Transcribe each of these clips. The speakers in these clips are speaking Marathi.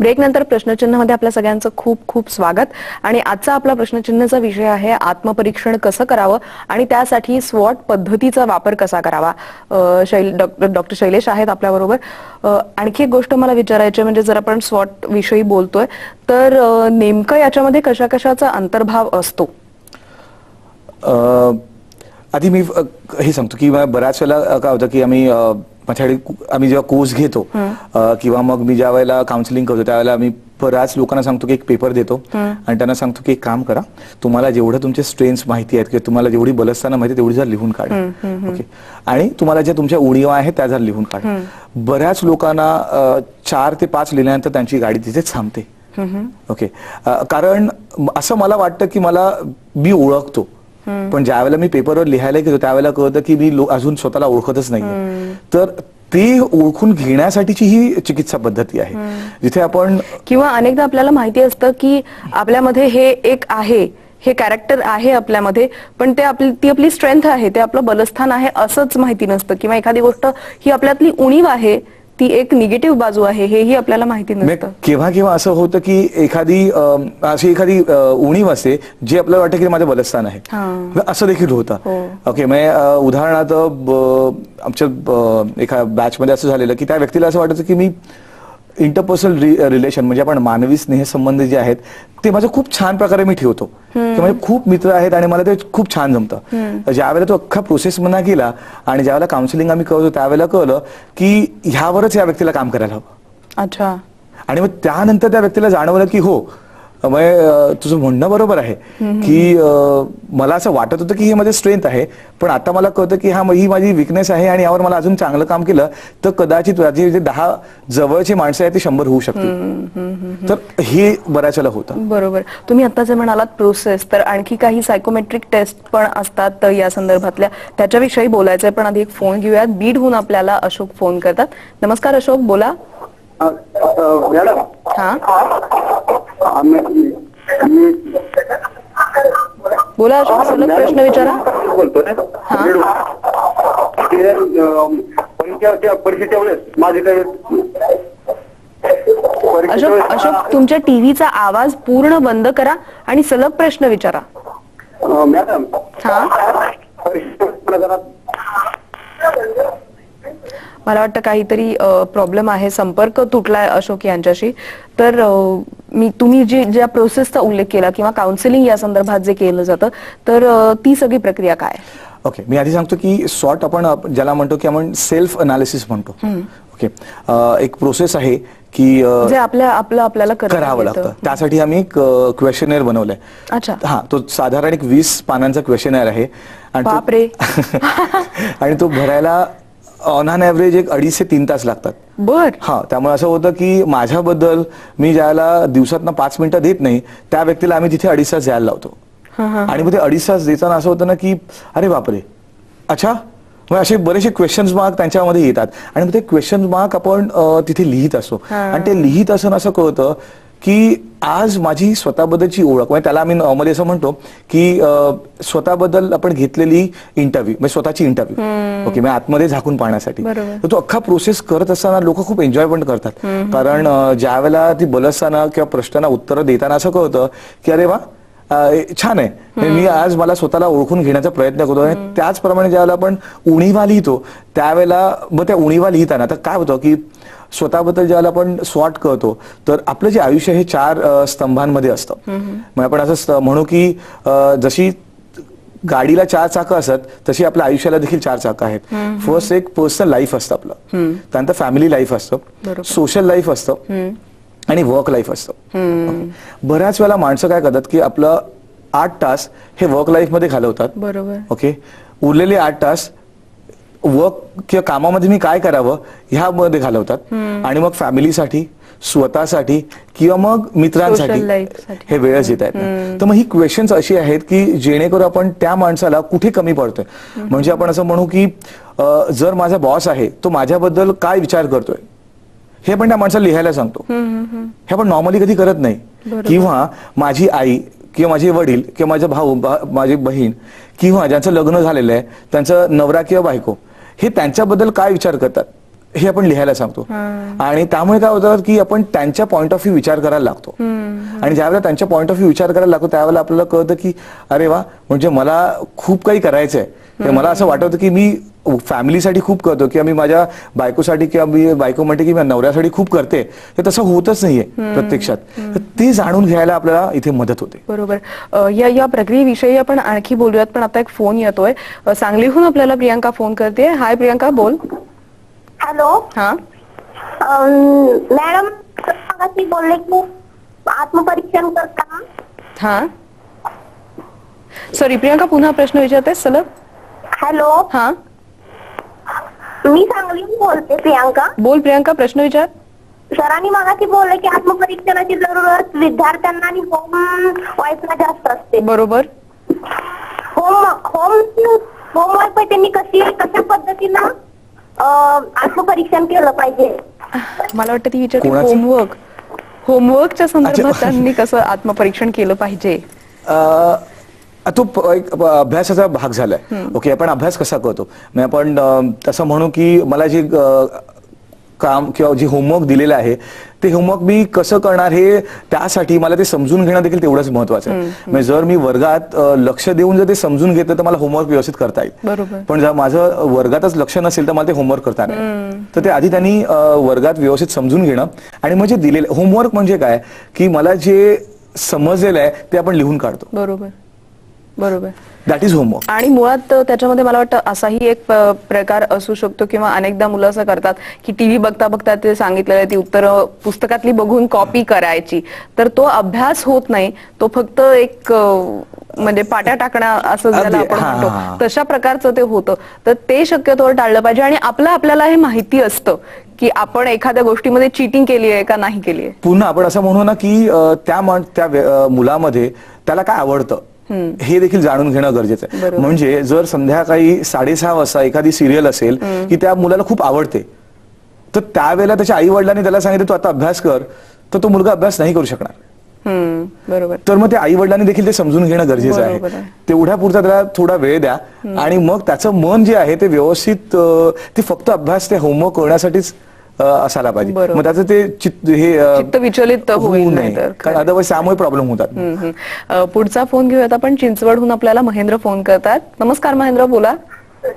ब्रेक नंतर प्रश्नचिन्हामध्ये आपल्या सगळ्यांचं खूप खूप स्वागत. आणि आजचा आपला प्रश्नचिन्हाचा विषय आहे आत्मपरीक्षण कसं करावं आणि त्यासाठी स्वॉट पद्धतीचा वापर कसा करावा. डॉक्टर शैलेश आहेत आपल्याबरोबर. आणखी एक गोष्ट मला विचारायची म्हणजे जर आपण स्वॉट विषयी बोलतोय तर नेमकं याच्यामध्ये कशा कशाचा अंतर्भाव असतो. आधी मी हे सांगतो की बऱ्याच वेळेला काय होतं की आम्ही जेव्हा कोर्स घेतो किंवा मग मी ज्या वेळेला काउन्सिलिंग करतो त्यावेळेला आम्ही बऱ्याच लोकांना सांगतो की एक पेपर देतो आणि त्यांना सांगतो की एक काम करा, तुम्हाला जेवढं तुमचे स्ट्रेंथ्स माहिती आहेत किंवा तुम्हाला जेवढी बलस्थानं माहिती तेवढी जर लिहून काढा. ओके. आणि तुम्हाला ज्या तुमच्या उणीवा आहेत त्या जर लिहून काढा. बऱ्याच लोकांना 4 ते 5 लिहिल्यानंतर त्यांची गाडी तिथेच थांबते. ओके. कारण असं मला वाटतं की मी ओळखतो, पण ज्या वेळेला मी पेपरवर लिहायला घेतो त्यावेळेला कळतं की मी अजून स्वतःला ओळखतच नाही. तर ते ओळखून घेण्यासाठीची ही चिकित्सा पद्धती आहे जिथे आपण किंवा अनेकदा आपल्याला माहिती असतं की आपल्यामध्ये हे एक आहे, हे कॅरेक्टर आहे आपल्यामध्ये, पण ती आपली स्ट्रेंथ आहे, ते आपलं बलस्थान आहे असंच माहिती नसतं. किंवा एखादी गोष्ट ही आपल्यातली उणीव आहे, ती एक निगेटिव्ह बाजू आहे, हेही आपल्याला माहिती नसतं. केव्हा केव्हा असं होतं की एखादी उणीव असते जी आपल्याला वाटतं की माझं बलस्थान आहे, असं देखील होतं. ओके. मग उदाहरणार्थ आमच्या एका बॅच मध्ये असं झालेलं की त्या व्यक्तीला असं वाटायचं की मी इंटरपर्सनल रिलेशन म्हणजे आपण मानवी स्नेहसंबंध जे आहेत ते माझं खूप छान प्रकारे मी ठेवतो. माझे खूप मित्र आहेत आणि मला ते खूप छान जमतं. ज्यावेळेला तो अख्खा प्रोसेस मना केला आणि ज्यावेळेला काउन्सिलिंग आम्ही करतो त्यावेळेला कळलं की ह्यावरच या व्यक्तीला काम करायला हवं. अच्छा. आणि मग त्यानंतर त्या व्यक्तीला जाणवलं की हो, तुझं म्हणणं बरोबर आहे की मला असं वाटत होतं की हे माझं स्ट्रेंथ आहे, पण आता मला कळतं की ही माझी विकनेस आहे आणि यावर मला अजून चांगलं काम केलं तर कदाचित माझी जे 10 जवळची माणसं आहेत ती 100 होऊ शकतील. तर हे बऱ्याच वेळेला होतं. बरोबर. तुम्ही आता जे म्हणालात प्रोसेस, तर आणखी काही सायकोमेट्रिक टेस्ट पण असतात या संदर्भातल्या, त्याच्याविषयी बोलायचंय. पण आधी एक फोन घेऊयात. बीडहून आपल्याला अशोक फोन करतात. नमस्कार अशोक, बोला. मॅडम. हा बोला अशोक, सलग प्रश्न विचारा. बोलतोय परीक्षेच्या वेळेस माझे काही अशोक तुमच्या टीव्हीचा आवाज पूर्ण बंद करा आणि सलग प्रश्न विचारा. मॅडम. मला वाटतं काहीतरी प्रॉब्लेम आहे, संपर्क तुटलाय अशोक यांच्याशी. तर तुम्ही ज्या प्रोसेसचा उल्लेख केला किंवा काउन्सिलिंग या संदर्भात जे केलं जातं तर ती सगळी प्रक्रिया काय? ओके. मी आधी सांगतो की सॉर्ट आपण ज्याला म्हणतो की आपण सेल्फ अनालिसिस म्हणतो. ओके. एक प्रोसेस आहे की जे आपल्याला करावं लागतं. त्यासाठी आम्ही एक क्वेश्चनेअर बनवलंय. अच्छा. हा, तो साधारण एक 20 पानांचा क्वेश्चनेअर आहे आणि तो भरायला ऑन एन ऍव्हरेज एक 2.5 ते 3 तास लागतात. बर. हा, त्यामुळे असं होतं की माझ्याबद्दल मी ज्याला दिवसातनं 5 मिनिटं देत नाही त्या व्यक्तीला आम्ही तिथे 2.5 तास द्यायला लावतो. आणि मग ते 2.5 तास देताना असं होतं ना की अरे बापरे, अच्छा, मग असे बरेचसे क्वेश्चन मार्क त्यांच्यामध्ये येतात आणि मग ते क्वेश्चन मार्क आपण तिथे लिहित असतो. आणि ते लिहित असताना असं कळतं की आज माझी स्वतःबद्दलची ओळख, म्हणजे त्याला आम्ही नॉर्मली असं म्हणतो की स्वतःबद्दल आपण घेतलेली इंटरव्ह्यू, म्हणजे स्वतःची इंटरव्ह्यू. ओके. म्हणजे आतमध्ये झाकून पाहण्यासाठी. तर तो अख्खा प्रोसेस करत असताना लोक खूप एन्जॉय पण करतात. कारण ज्या वेळेला ती बलस्थानं किंवा प्रश्नांना उत्तरं देताना असं कळतं की अरे वा, छान आहे, मी आज मला स्वतःला ओळखून घेण्याचा प्रयत्न करतो. आणि त्याचप्रमाणे ज्यावेळेला आपण उणीवा लिहितो त्यावेळेला मग त्या उणीवा लिहिताना तर काय होतं की स्वतःबद्दल ज्यावेळेला आपण स्वॉट करतो तर आपलं जे आयुष्य हे 4 स्तंभांमध्ये असतं. मग आपण असं म्हणू की जशी गाडीला 4 चाकं असतात तशी आपल्या आयुष्याला देखील 4 चाकं आहेत. फर्स्ट एक पर्सनल लाईफ असतं आपलं, त्यानंतर फॅमिली लाईफ असतं, सोशल लाईफ असतं आणि वर्क लाईफ असतं. बऱ्याच वेळेला माणसं काय करतात की आपलं 8 तास हे वर्क लाईफ मध्ये घालवतात. बरोबर. ओके. उरलेले 8 तास वर्क किंवा कामामध्ये मी काय करावं ह्यामध्ये घालवतात आणि मग फॅमिलीसाठी, स्वतःसाठी किंवा मग मित्रांसाठी हे वेळच देत आहेत. तर मग ही क्वेश्चन्स अशी आहेत की जेणेकरून आपण त्या माणसाला कुठे कमी पडतोय. म्हणजे आपण असं म्हणू की जर माझा बॉस आहे तो माझ्याबद्दल काय विचार करतोय हे पण त्या माणसाला लिहायला सांगतो. हे आपण नॉर्मली कधी करत नाही. किंवा माझी आई किंवा माझे वडील किंवा माझा भाऊ, माझी बहीण किंवा ज्यांचं लग्न झालेलं आहे त्यांचं नवरा किंवा बायको हे त्यांच्याबद्दल काय विचार करतात हे आपण लिहायला सांगतो. आणि त्यामुळे काय होतं की आपण त्यांच्या पॉइंट ऑफ व्ह्यू विचार करायला लागतो. आणि ज्यावेळेला त्यांच्या पॉइंट ऑफ व्ह्यू विचार करायला लागतो त्यावेळेला आपल्याला कळतं की अरे वा, म्हणजे मला खूप काही करायचंय. मला असं वाटत होतं की मी फॅमिलीसाठी खूप करतो किंवा मी माझ्या बायकोसाठी किंवा मी बायको म्हणते की मी नवऱ्यासाठी खूप करते, हे तसं होतच नाहीये प्रत्यक्षात. तर ते जाणून घ्यायला आपल्याला इथे मदत होते. बरोबर. या प्रक्रियेविषयी आपण आणखी बोलूयात, पण आता एक फोन येतोय. सांगलीहून आपल्याला प्रियांका फोन करते. हाय प्रियांका, बोल. हॅलो. हा मॅडम, मगाशी बोलले की आत्मपरीक्षण करता. हा सॉरी प्रियांका, पुन्हा प्रश्न विचारते सलग. हॅलो. हा मी सांगलीहून बोलते प्रियांका. बोल प्रियांका, प्रश्न विचार. सरांनी मगाशी बोलले की आत्मपरीक्षणाची जरूरत विद्यार्थ्यांना आणि वाईफला जास्त असते. बरोबर. होमवर्क त्यांनी कशा पद्धतीनं आत्मपरीक्षण केलं पाहिजे. मला वाटतं ती विचारते कोणाचं? होमवर्कच्या संदर्भात त्यांनी कसं आत्मपरीक्षण केलं पाहिजे. तो एक अभ्यासाचा भाग झालाय. ओके, आपण अभ्यास कसा करतो, म्हणजे आपण तसं म्हणू की मला जे काम किंवा जे होमवर्क दिलेलं आहे ते होमवर्क मी कसं करणार हे त्यासाठी मला ते समजून घेणं देखील तेवढंच महत्वाचं आहे. म्हणजे जर मी वर्गात लक्ष देऊन जर ते समजून घेतलं तर मला होमवर्क व्यवस्थित करता येईल. बरोबर. पण जर माझं वर्गातच लक्ष नसेल तर मला ते होमवर्क करता नाही. तर ते आधी त्यांनी वर्गात व्यवस्थित समजून घेणं. आणि म्हणजे दिलेलं होमवर्क म्हणजे काय की मला जे समजलेलं आहे ते आपण लिहून काढतो. बरोबर बरोबर. That is homework. आणि मुळात त्याच्यामध्ये मला वाटतं असाही एक प्रकार असू शकतो किंवा अनेकदा मुलं असं करतात की टीव्ही बघता बघता ते सांगितलेलं ती उत्तरं पुस्तकातली बघून कॉपी करायची, तर तो अभ्यास होत नाही, तो फक्त एक म्हणजे पाट्या टाकणं असं ज्याला आपण म्हणतो तशा प्रकारचं ते होतं. तर ते शक्यतो टाळलं पाहिजे. आणि आपल्याला हे माहिती असतं की आपण एखाद्या गोष्टीमध्ये चीटिंग केली आहे का नाही केली आहे. पुन्हा आपण असं म्हणू ना की त्या मुलामध्ये त्याला काय आवडतं हे देखील जाणून घेणं गरजेचं आहे. म्हणजे जर संध्याकाळी 6:30 वाजता एखादी सिरियल असेल की त्या मुलाला खूप आवडते, तर त्यावेळेला त्याच्या आई वडिलांनी त्याला सांगितलं तू आता अभ्यास कर, तर तो मुलगा अभ्यास नाही करू शकणार. बरोबर. तर मग त्या आई वडिलांनी देखील ते समजून घेणं गरजेचं आहे. तेवढ्या पुरता त्याला थोडा वेळ द्या आणि मग त्याचं मन जे आहे ते व्यवस्थित ते फक्त अभ्यास ते होमवर्क करण्यासाठीच असायला पाहिजे. मग त्याचं ते चित्त विचलित होऊ नये, कारण अदरवाईज त्यामुळे प्रॉब्लेम होतात. पुढचा फोन घेऊयात आपण. चिंचवडहून आपल्याला महेंद्र फोन करतात. नमस्कार महेंद्र, बोला.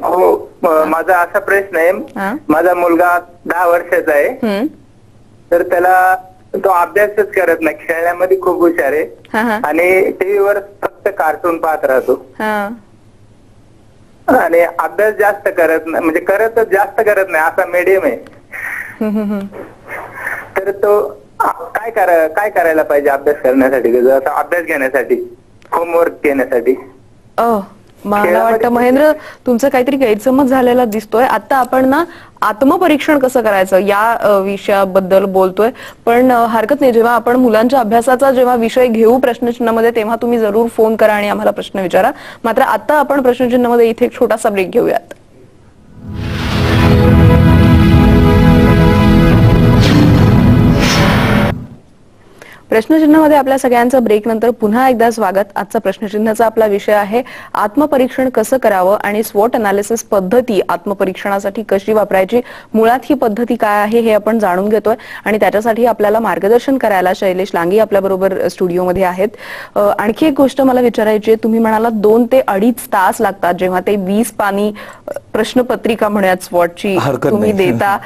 हो, माझा असा प्रश्न आहे. माझा मुलगा 10 वर्षाचा आहे, तर त्याला तो अभ्यासच करत नाही, खेळण्यामध्ये खूप हुशार आहे आणि टीव्हीवर फक्त कार्टून पाहत राहतो आणि अभ्यास जास्त करत नाही, म्हणजे जास्त करत नाही, असा मीडियम आहे. तर तो काय करायला पाहिजे अभ्यास करण्यासाठी, अभ्यास घेण्यासाठी, होमवर्क घेण्यासाठी. मला वाटतं महेंद्र तुमचं काहीतरी गैरसमज झालेला दिसतोय. आता आपण ना आत्मपरीक्षण कसं करायचं या विषयाबद्दल बोलतोय, पण हरकत नाही, जेव्हा आपण मुलांच्या अभ्यासाचा जेव्हा विषय घेऊ प्रश्नचिन्हामध्ये तेव्हा तुम्ही जरूर फोन करा आणि आम्हाला प्रश्न विचारा. मात्र आता आपण प्रश्नचिन्हामध्ये इथे एक छोटासा ब्रेक घेऊयात. प्रश्नचिन्हामध्ये आपल्या सगळ्यांचं ब्रेक नंतर पुन्हा एकदा स्वागत. आजचा प्रश्नचिन्हाचा आपला विषय आहे आत्मपरीक्षण कसं करावं आणि स्वॉट अनालिसिस पद्धती आत्मपरीक्षणासाठी कशी वापरायची. मुळात ही पद्धती काय आहे हे आपण जाणून घेतोय आणि त्याच्यासाठी आपल्याला मार्गदर्शन करायला शैलेश लांगी आपल्याबरोबर स्टुडिओमध्ये आहेत. आणखी एक गोष्ट मला विचारायची आहे. तुम्ही म्हणाला 2 ते 2.5 तास लागतात जेव्हा ते 20 पानी प्रश्नपत्रिका म्हणूयात स्वॉटची तुम्ही देता,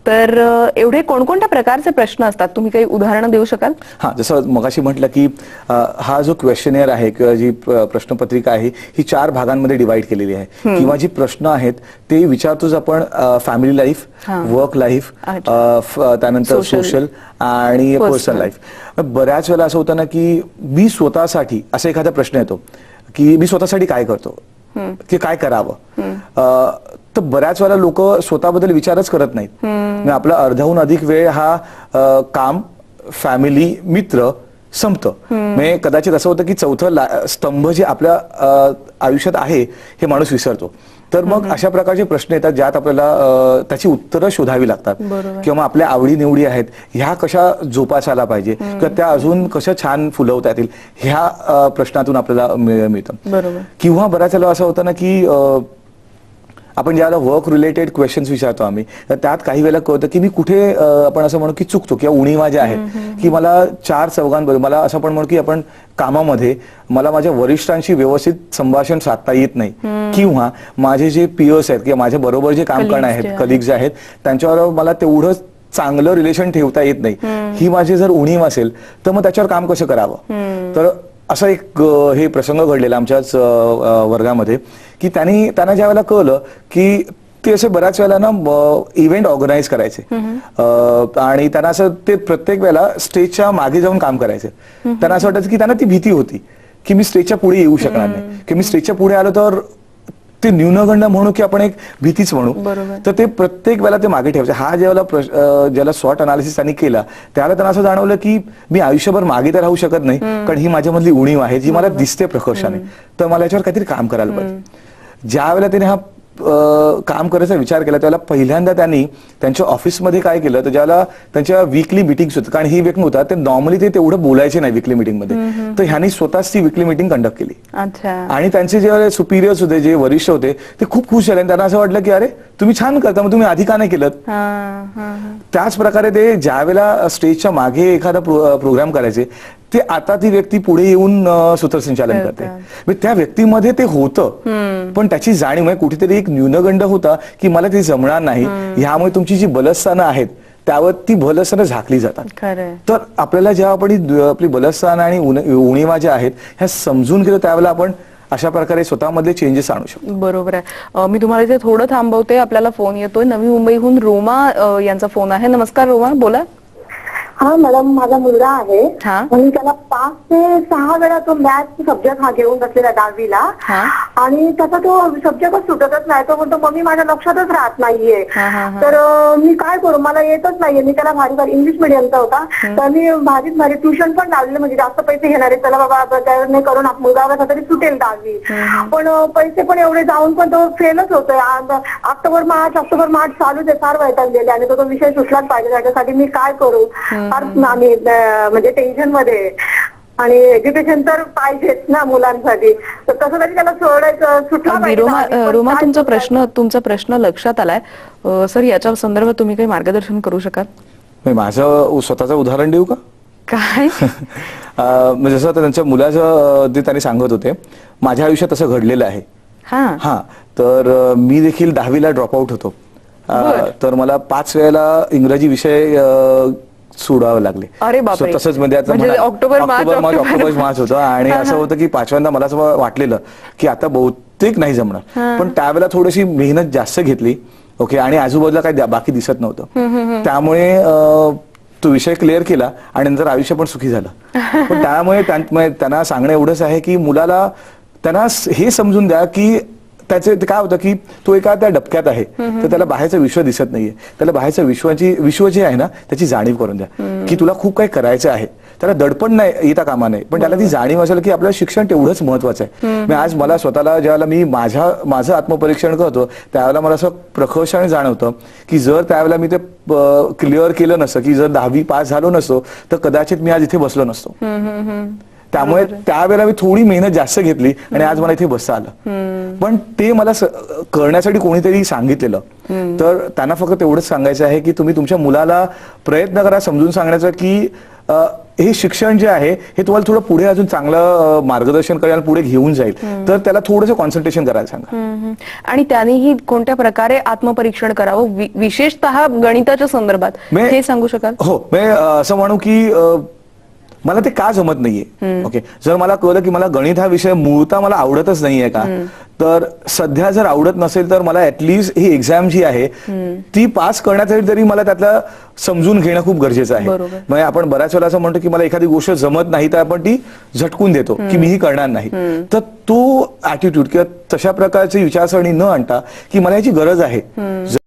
तर एवढे कोणकोणत्या प्रकारचे प्रश्न असतात, तुम्ही काही उदाहरणं देऊ शकाल? हा, जसं मगाशी म्हटलं की हा जो क्वेश्चनेअर आहे किंवा जी प्रश्नपत्रिका आहे ही 4 भागांमध्ये डिवाइड केलेली आहे. किंवा जी प्रश्न आहेत ते विचारतोच आपण फॅमिली लाईफ, वर्क लाईफ, त्यानंतर सोशल आणि पर्सनल लाईफ. बऱ्याच वेळेला असं होतं ना की मी स्वतःसाठी असा एखादा प्रश्न येतो की मी स्वतःसाठी काय करतो, की काय करावं. तर बऱ्याच वेळेला लोक स्वतःबद्दल विचारच करत नाहीत. आपला अर्ध्याहून अधिक वेळ हा काम, फॅमिली, मित्र संपतं. म्हणजे कदाचित असं होतं की चौथं स्तंभ जे आपल्या आयुष्यात आहे हे माणूस विसरतो. तर मग अशा प्रकारचे प्रश्न येतात ज्यात आपल्याला त्याची उत्तरं शोधावी लागतात. किंवा आपल्या आवडी निवडी आहेत ह्या कशा जोपासायला पाहिजे किंवा त्या अजून कशा छान फुलवता येतील ह्या प्रश्नातून आपल्याला मिळतं. बरोबर. किंवा बऱ्याच वेळेला असं होतं ना की आपण ज्याला वर्क रिलेटेड क्वेश्चन्स विचारतो आम्ही, तर त्यात काही वेळेला कळतं की मी कुठे आपण असं म्हणू की चुकतो किंवा उणीवा ज्या आहेत की मला चार चौघांबरोबर, मला असं पण म्हणू की आपण कामामध्ये मला माझ्या वरिष्ठांशी व्यवस्थित संभाषण साधता येत नाही, किंवा माझे जे पियर्स आहेत किंवा माझ्या बरोबर जे काम करणारे आहेत, कलिग्स जे आहेत, त्यांच्यावर मला तेवढं चांगलं रिलेशन ठेवता येत नाही, ही माझी जर उणीव असेल तर मग त्याच्यावर काम कसं करावं. तर असा एक हे प्रसंग घडलेला आमच्याच वर्गामध्ये की त्यांना ज्या वेळेला कळलं की ते असे बऱ्याच वेळेला ना इव्हेंट ऑर्गनाईज करायचे आणि त्यांना असं ते प्रत्येक वेळेला स्टेजच्या मागे जाऊन काम करायचे. त्यांना असं वाटायचं की त्यांना ती भीती होती की मी स्टेजच्या पुढे येऊ शकणार नाही, की मी स्टेजच्या पुढे आलो तर ते न्यूनगंड म्हणू की आपण एक भीतीच म्हणू, तर ते प्रत्येक वेळेला ते मागे ठेवायचे. हा ज्याला स्वॉट अनालिसिस त्यांनी केला त्याला त्यांना असं जाणवलं की मी आयुष्यभर मागे तर राहू शकत नाही, कारण ही माझ्यामधली उणीव आहे जी मला दिसते प्रकर्षाने, तर मला याच्यावर काहीतरी काम करायला पाहिजे. ज्या वेळेला त्याने हा काम करायचा विचार केला त्याला पहिल्यांदा त्यांनी त्यांच्या ऑफिसमध्ये काय केलं, तर ज्याला त्यांच्या वीकली मिटिंग्स होत्या, कारण ही व्यक्ती होता ते नॉर्मली ते तेवढं बोलायचे नाही वीकली मिटिंगमध्ये, तर ह्यांनी स्वतःच ती वीकली मिटिंग कंडक्ट केली. आणि त्यांचे जे सुपिरियर्स होते, जे वरिष्ठ होते, ते खूप खुश झाले. त्यांना असं वाटलं की अरे तुम्ही छान करता, मग तुम्ही आधी का नाही केलं. त्याच प्रकारे ते ज्या वेळेला स्टेजच्या मागे एखादा प्रोग्राम करायचे, ते आता ती व्यक्ती पुढे येऊन सूत्रसंचालन करते. त्या व्यक्तीमध्ये ते होतं, पण त्याची जाणीव म्हणजे कुठेतरी एक न्यूनगंड होता की मला ते जमणार नाही, ह्यामुळे तुमची जी बलस्थानं आहेत त्यावर ती बलस्थानं झाकली जातात. तर आपल्याला जेव्हा आपण आपली बलस्थानं आणि उणीवा ज्या आहेत ह्या समजून घेतो त्यावेळेला आपण अशा प्रकारे स्वतःमध्ये चेंजेस आणू शकतो. बरोबर आहे. मी तुम्हाला इथे थोडं थांबवते, आपल्याला फोन येतोय. नवी मुंबईहून रोमा यांचा फोन आहे. नमस्कार रोमा, बोला. हा मॅडम, माझा मुलगा आहे आणि त्याला 5 ते 6 वेळा तो मॅथ सब्जेक्ट हा घेऊन बसलेला 10वीला, आणि त्याचा तो सब्जेक्टच सुटतच नाही. तो म्हणतो मम्मी माझ्या लक्षातच राहत नाहीये, तर मी काय करू, मला येतच नाहीये. मी त्याला भारी भारी इंग्लिश मिडियमचा होता, तर मी भारीच भारी ट्युशन पण लावलेलं, म्हणजे जास्त पैसे घेणारे त्याला बाबा त्याने करून मुलगा कसा तरी सुटेल 10वी, पण पैसे पण एवढे जाऊन पण तो फेलच होतोय. ऑक्टोबर मार्च चालूच आहे, फार वैतागलेले, आणि तो विषय सुटलाच पाहिजे. त्याच्यासाठी मी काय करू, आम्ही म्हणजे टेन्शन मध्ये, आणि एज्युकेशन तर पाहिजेच ना मुलांसाठी, तर कसं तरी त्याला सोडायचं सुटला पाहिजे. रोमा, तुमचा प्रश्न लक्षात आलाय सर. याच्या संदर्भात तुम्ही काही मार्गदर्शन करू शकाल? माझं स्वतःचं उदाहरण देऊ का? काय म्हणजे जसं त्यांच्या मुलाचं ते त्यांनी सांगत होते, माझ्या आयुष्यात असं घडलेलं आहे. हा, तर मी देखील 10वीला ड्रॉपआउट होतो, तर मला 5 वेळेला इंग्रजी विषय सोडावे लागले. अरे बापरे. तसंच म्हणजे ऑक्टोबर मार्च होतं, आणि असं होतं की 5व्यांदा मला असं वाटलेलं की आता बहुतेक नाही जमणार, पण त्यावेळेला थोडीशी मेहनत जास्त घेतली. ओके, आणि आजूबाजूला काही बाकी दिसत नव्हतं, त्यामुळे तो विषय क्लिअर केला आणि नंतर आयुष्य पण सुखी झालं. पण त्यामुळे त्यांना सांगणं एवढंच आहे की मुलाला त्यांना हे समजून द्या की त्याचे काय होतं की तो एका त्या डबक्यात आहे, तर त्याला बाहेरचं विश्व दिसत नाहीये. त्याला बाहेरचं विश्व जे आहे ना त्याची जाणीव करून द्या की तुला खूप काही करायचं आहे. त्याला दडपण नाही येता कामा नये, पण त्याला ती जाणीव असेल की आपलं शिक्षण तेवढंच महत्वाचं आहे. आज मला स्वतःला ज्यावेळेला मी माझं आत्मपरीक्षण करतो त्यावेळेला मला असं प्रकर्षाने जाणवतं की जर त्यावेळेला मी ते क्लिअर केलं नसतं, की जर 10वी पास झालो नसतो, तर कदाचित मी आज इथे बसलो नसतो. त्यामुळे त्यावेळेला मी थोडी मेहनत जास्त घेतली आणि आज मला इथे बसता आलं. पण ते मला करण्यासाठी कोणीतरी सांगितलेलं, तर त्यांना फक्त तेवढंच सांगायचं आहे की तुम्ही तुमच्या मुलाला प्रयत्न करा समजून सांगण्याचा की हे शिक्षण जे आहे हे तुम्हाला थोडं पुढे अजून चांगलं मार्गदर्शन करायला पुढे घेऊन जाईल, तर त्याला थोडंसं कॉन्सन्ट्रेशन करायला सांगा. आणि त्यानेही कोणत्या प्रकारे आत्मपरीक्षण करावं, विशेषतः गणिताच्या संदर्भात हे सांगू शकाल? हो, मी असं म्हणू की मला ते का जमत नाहीये. ओके, जर मला कळलं की मला गणित हा विषय मूळतः मला आवडतच नाहीये का, तर सध्या जर आवडत नसेल तर मला ऍटलिस्ट ही एक्झाम जी आहे ती पास करण्यासाठी तरी मला त्यातलं समजून घेणं खूप गरजेचं आहे. म्हणजे आपण बऱ्याच वेळा असं म्हणतो की मला एखादी गोष्ट जमत नाही तर आपण ती झटकून देतो की मीही करणार नाही. तर तो ऍटिट्यूड किंवा तशा प्रकारची विचारसरणी न आणता की मला याची गरज आहे,